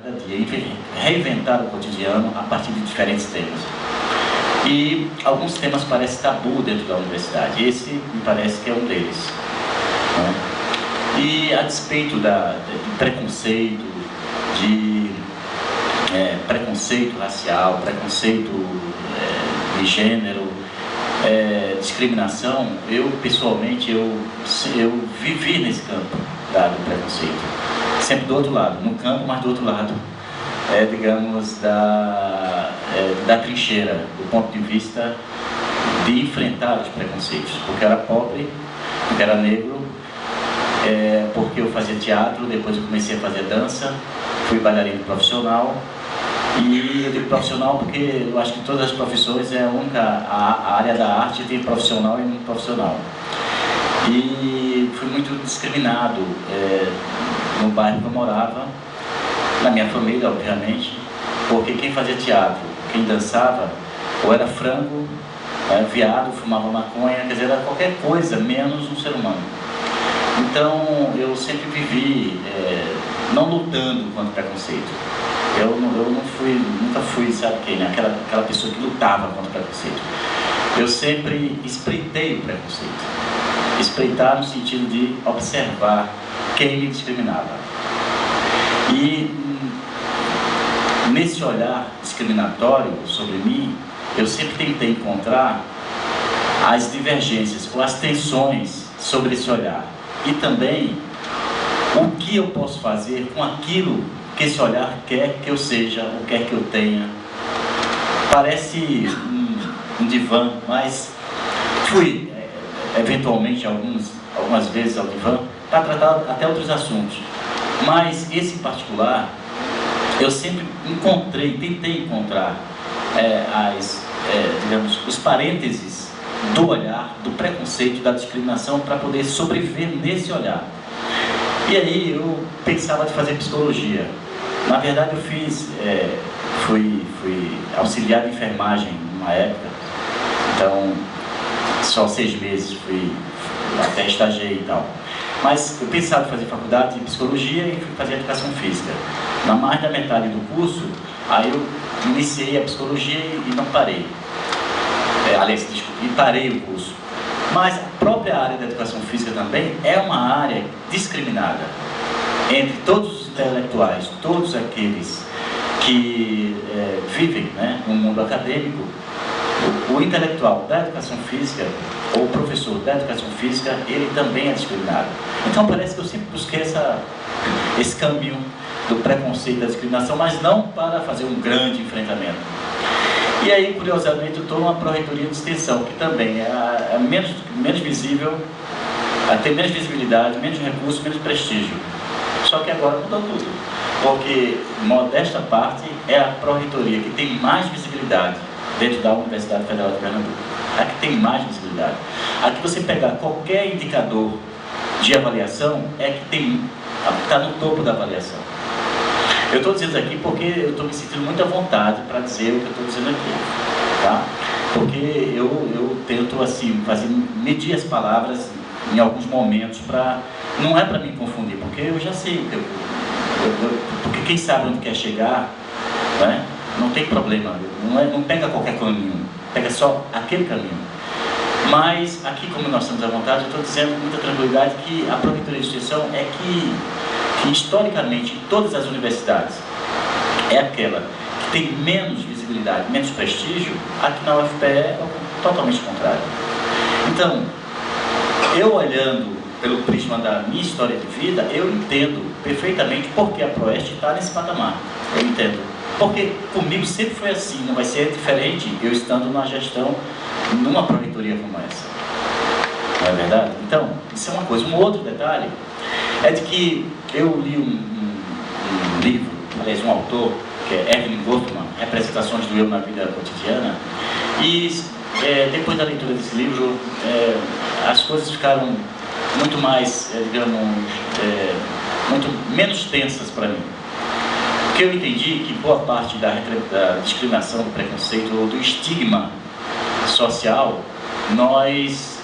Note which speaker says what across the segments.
Speaker 1: cada dia, reinventar o cotidiano a partir de diferentes temas. E alguns temas parecem tabu dentro da universidade. Esse me parece que é um deles, né? E a despeito de preconceito, preconceito racial, preconceito de gênero, discriminação, eu pessoalmente eu vivi nesse campo do preconceito, sempre do outro lado, no campo, mas do outro lado, digamos, da trincheira, do ponto de vista de enfrentar os preconceitos, porque eu era pobre, porque era negro, porque eu fazia teatro, depois eu comecei a fazer dança, fui bailarino profissional. E eu digo profissional porque eu acho que todas as profissões é a única, a área da arte tem profissional e não profissional. E fui muito discriminado no bairro que eu morava, na minha família, obviamente, porque quem fazia teatro, quem dançava, ou era frango, era viado, fumava maconha, quer dizer, era qualquer coisa, menos um ser humano. Então, eu sempre vivi não lutando contra o preconceito. Eu nunca fui, sabe quem, né? Aquela pessoa que lutava contra o preconceito. Eu sempre espreitei o preconceito. Espreitar no sentido de observar quem me discriminava. E nesse olhar discriminatório sobre mim, eu sempre tentei encontrar as divergências ou as tensões sobre esse olhar. E também o que eu posso fazer com aquilo que esse olhar quer que eu seja, ou quer que eu tenha. Parece um divã, mas fui eventualmente algumas vezes ao divã para tratar até outros assuntos. Mas esse em particular, eu sempre tentei encontrar digamos, os parênteses do olhar, do preconceito, da discriminação, para poder sobreviver nesse olhar. E aí eu pensava de fazer psicologia. Na verdade eu fui auxiliar de enfermagem numa época, então só 6 meses até estagiei e tal. Mas eu pensava em fazer faculdade de psicologia e fui fazer educação física. Na mais da metade do curso, aí eu iniciei a psicologia e não parei. E parei o curso. Mas a própria área da educação física também é uma área discriminada entre todos os intelectuais, todos aqueles que vivem, né, no mundo acadêmico. O intelectual da educação física, ou o professor da educação física, ele também é discriminado. Então parece que eu sempre busquei esse caminho do preconceito, da discriminação, mas não para fazer um grande enfrentamento. E aí, curiosamente, eu estou numa pró-reitoria de extensão, que também é menos visível, tem menos visibilidade, menos recursos, menos prestígio. Só que agora mudou tudo, porque, modesta parte, é a pró-reitoria que tem mais visibilidade dentro da Universidade Federal de Pernambuco. A que tem mais visibilidade. A que você pegar qualquer indicador de avaliação, é que está no topo da avaliação. Eu estou dizendo aqui porque eu estou me sentindo muito à vontade para dizer o que eu estou dizendo aqui, tá? Porque eu tento, assim, medir as palavras em alguns momentos não é para me confundir, porque eu já sei, porque quem sabe onde quer chegar, né? Não tem problema, não pega qualquer caminho, pega só aquele caminho. Mas aqui, como nós estamos à vontade, eu estou dizendo com muita tranquilidade que a pró-reitoria de extensão é que historicamente em todas as universidades é aquela que tem menos visibilidade, menos prestígio. Aqui na UFPE é totalmente contrário. Então, eu olhando pelo prisma da minha história de vida, eu entendo perfeitamente porque a Proeste está nesse patamar. Eu entendo. Porque comigo sempre foi assim, não vai ser diferente eu estando numa gestão, numa pró-reitoria como essa. Não é verdade? Então, isso é uma coisa. Um outro detalhe é de que eu li um livro, aliás, um autor, que é Evelyn Goffman, Representações do Eu na Vida Cotidiana, e depois da leitura desse livro, as coisas ficaram muito mais, digamos, muito menos tensas para mim. Porque eu entendi que boa parte da discriminação, do preconceito, ou do estigma social, nós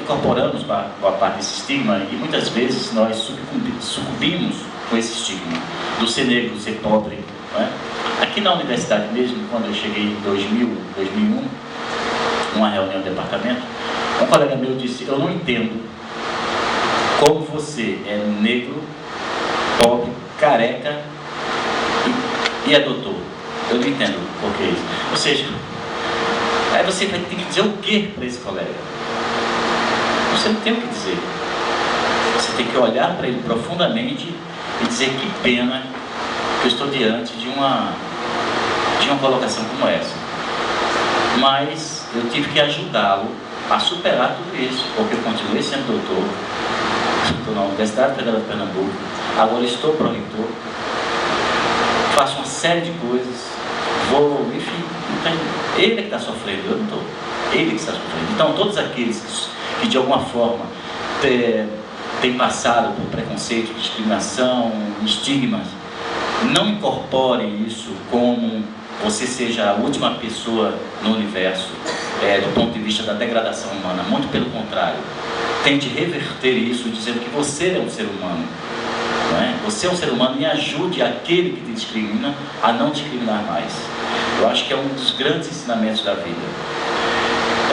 Speaker 1: incorporamos boa parte desse estigma e muitas vezes nós sucumbimos com esse estigma do ser negro, do ser pobre, não é? Aqui na universidade mesmo, quando eu cheguei em 2000, 2001, numa reunião do departamento, um colega meu disse: eu não entendo como você é negro, pobre, careca e é doutor. Eu não entendo por que isso. Ou seja, aí você vai ter que dizer o que para esse colega? Você não tem o que dizer. Você tem que olhar para ele profundamente e dizer: que pena que eu estou diante de uma colocação como essa. Mas eu tive que ajudá-lo a superar tudo isso, porque eu continuei sendo doutor, estou na Universidade Federal de Pernambuco, agora estou pró-reitor, faço uma série de coisas, enfim, ele que está sofrendo, eu não estou, ele que está sofrendo. Então todos aqueles que de alguma forma têm passado por preconceito, discriminação, estigmas, não incorporem isso como você seja a última pessoa no universo, do ponto de vista da degradação humana. Muito pelo contrário, tente reverter isso dizendo que você é um ser humano, não é? Você é um ser humano, e ajude aquele que te discrimina a não discriminar mais. Eu acho que é um dos grandes ensinamentos da vida.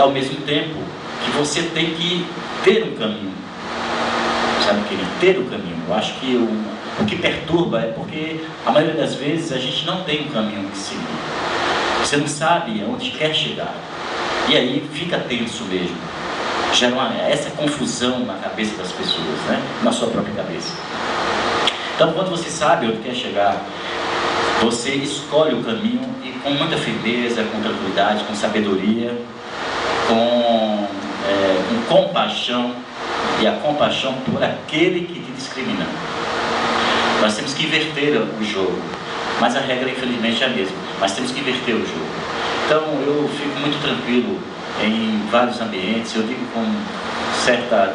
Speaker 1: Ao mesmo tempo que você tem que ter um caminho, sabe, querido? Ter o caminho. Eu acho que o que perturba é porque a maioria das vezes a gente não tem um caminho que seguir. Você não sabe aonde quer chegar. E aí fica tenso mesmo. Gera essa confusão na cabeça das pessoas, né? Na sua própria cabeça. Então, quando você sabe onde quer chegar, você escolhe o caminho e com muita firmeza, com tranquilidade, com sabedoria, com compaixão, e a compaixão por aquele que te discrimina. Nós temos que inverter o jogo, mas a regra infelizmente é a mesma, mas temos que inverter o jogo. Então eu fico muito tranquilo em vários ambientes, eu digo com certa,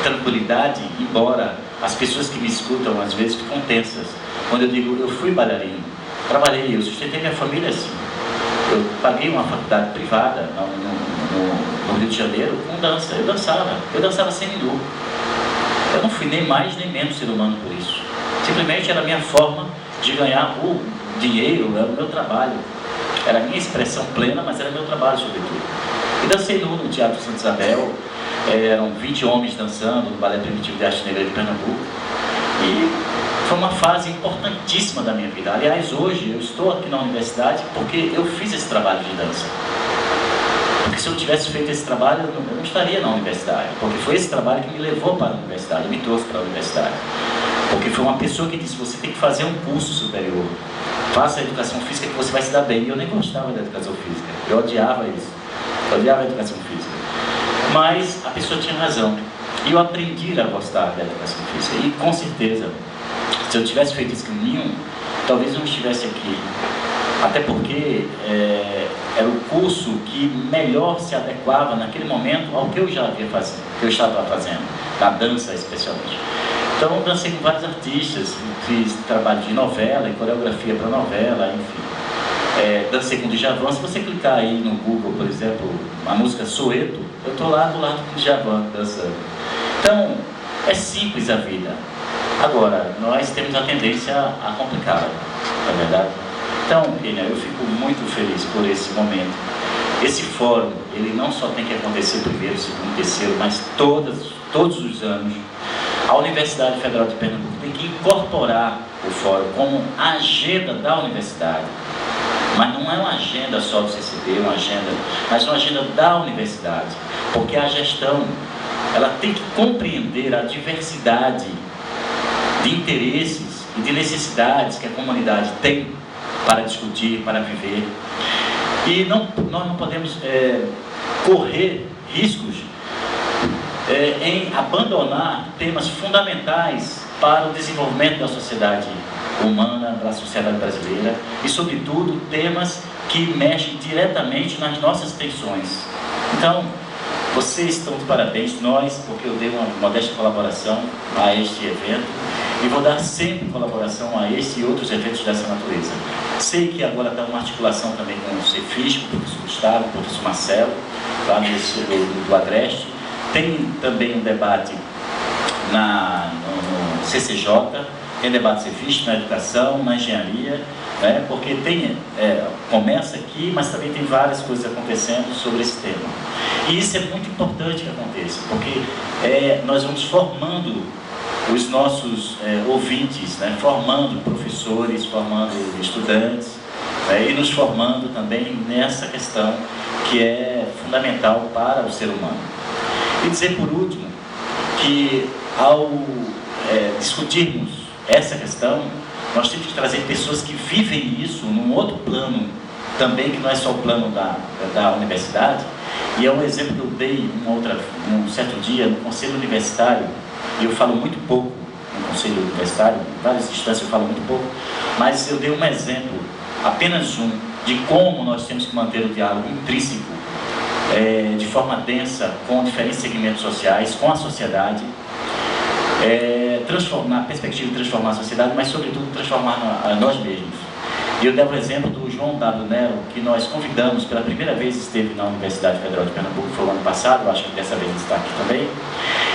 Speaker 1: tranquilidade, embora as pessoas que me escutam às vezes ficam tensas, quando eu digo: eu fui bailarino, trabalhei, eu sustentei minha família assim, eu paguei uma faculdade privada no Rio de Janeiro com dança, eu dançava semi-nu. Eu não fui nem mais nem menos ser humano por isso. Simplesmente era a minha forma de ganhar o dinheiro, era o meu trabalho. Era a minha expressão plena, mas era o meu trabalho sobretudo. E dancei no Teatro Santa Isabel, eram 20 homens dançando no Balé Primitivo de Arte Negra de Pernambuco. E foi uma fase importantíssima da minha vida. Aliás, hoje eu estou aqui na universidade porque eu fiz esse trabalho de dança. Porque se eu tivesse feito esse trabalho, eu não estaria na universidade. Porque foi esse trabalho que me levou para a universidade, me trouxe para a universidade. Porque foi uma pessoa que disse: você tem que fazer um curso superior. Faça a educação física que você vai se dar bem. E eu nem gostava da educação física. Eu odiava isso. Eu odiava a educação física. Mas a pessoa tinha razão. E eu aprendi a gostar da educação física. E com certeza, se eu tivesse feito esse caminho, talvez eu não estivesse aqui. Até porque era o curso que melhor se adequava naquele momento ao que eu já havia fazendo, que eu estava fazendo, da dança especialmente. Então eu dancei com vários artistas, fiz trabalho de novela e coreografia para novela, enfim. Dancei com o Djavan. Se você clicar aí no Google, por exemplo, a música Soweto, eu estou lá do lado do Djavan dançando. Então, é simples a vida. Agora, nós temos a tendência a complicá-la, não é verdade? Então, eu fico muito feliz por esse momento. Esse fórum, ele não só tem que acontecer primeiro, segundo, terceiro, mas todos os anos. A Universidade Federal de Pernambuco tem que incorporar o fórum como agenda da universidade. Mas não é uma agenda só do CCB, mas uma agenda da universidade. Porque a gestão, ela tem que compreender a diversidade de interesses e de necessidades que a comunidade tem para discutir, para viver. E nós não podemos correr riscos em abandonar temas fundamentais para o desenvolvimento da sociedade humana, da sociedade brasileira, e sobretudo temas que mexem diretamente nas nossas tensões. Então, vocês estão de parabéns, porque eu dei uma modesta colaboração a este evento, e vou dar sempre colaboração a esse e outros eventos dessa natureza. Sei que agora está uma articulação também com o Cefis, com o professor Gustavo, com o professor Marcelo, lá do Agreste. Tem também um debate no CCJ, tem debates civis na educação, na engenharia, né, porque começa aqui, mas também tem várias coisas acontecendo sobre esse tema. E isso é muito importante que aconteça, porque nós vamos formando os nossos ouvintes, né, formando professores, formando estudantes, e nos formando também nessa questão que é fundamental para o ser humano. E dizer por último que ao discutirmos essa questão, nós temos que trazer pessoas que vivem isso num outro plano também, que não é só o plano da universidade. E é um exemplo que eu dei um certo dia no Conselho Universitário, e eu falo muito pouco no Conselho Universitário, em várias instâncias eu falo muito pouco, mas eu dei um exemplo, apenas um, de como nós temos que manter o diálogo intrínseco, de forma densa, com diferentes segmentos sociais, com a sociedade, na perspectiva de transformar a sociedade, mas sobretudo transformar nós mesmos. E eu devo o exemplo do João W. Nero, que nós convidamos pela primeira vez, esteve na Universidade Federal de Pernambuco, foi o ano passado, acho que dessa vez ele está aqui também,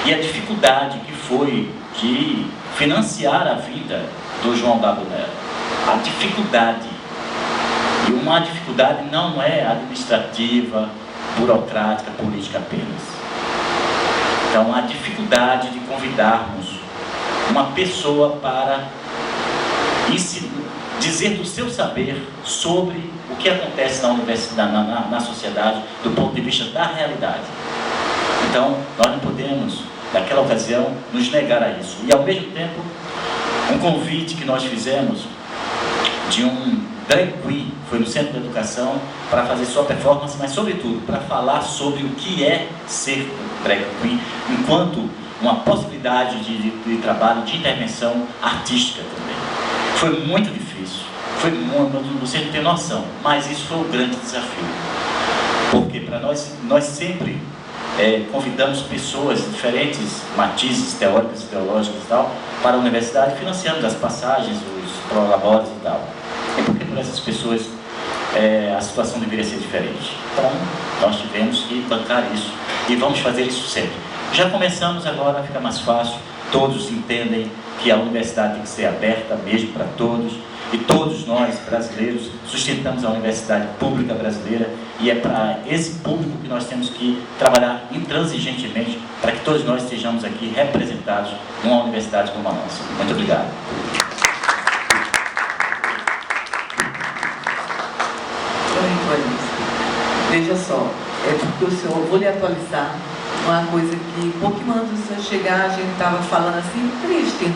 Speaker 1: e a dificuldade que foi de financiar a vida do João W. Nero. A dificuldade, e uma dificuldade não é administrativa, burocrática, política apenas. Então, a dificuldade de convidarmos uma pessoa para dizer do seu saber sobre o que acontece na universidade, na sociedade, do ponto de vista da realidade. Então, nós não podemos, naquela ocasião, nos negar a isso. E, ao mesmo tempo, um convite que nós fizemos de um drag queen, foi no Centro de Educação, para fazer sua performance, mas, sobretudo, para falar sobre o que é ser drag queen, enquanto uma possibilidade de trabalho, de intervenção artística também. Foi muito difícil, você não tem noção, mas isso foi um grande desafio. Porque para nós sempre convidamos pessoas de diferentes matizes teóricas e teológicas e tal, para a universidade, financiando as passagens, os prolabores e tal. E porque para essas pessoas a situação deveria ser diferente. Então, nós tivemos que bancar isso e vamos fazer isso sempre. Já começamos agora, fica mais fácil, todos entendem que a universidade tem que ser aberta mesmo para todos, e todos nós, brasileiros, sustentamos a universidade pública brasileira, e é para esse público que nós temos que trabalhar intransigentemente para que todos nós estejamos aqui representados numa universidade como a nossa. Muito obrigado.
Speaker 2: Veja só, porque o senhor, vou lhe atualizar uma coisa que, pouquinho antes do senhor chegar, a gente estava falando assim, triste.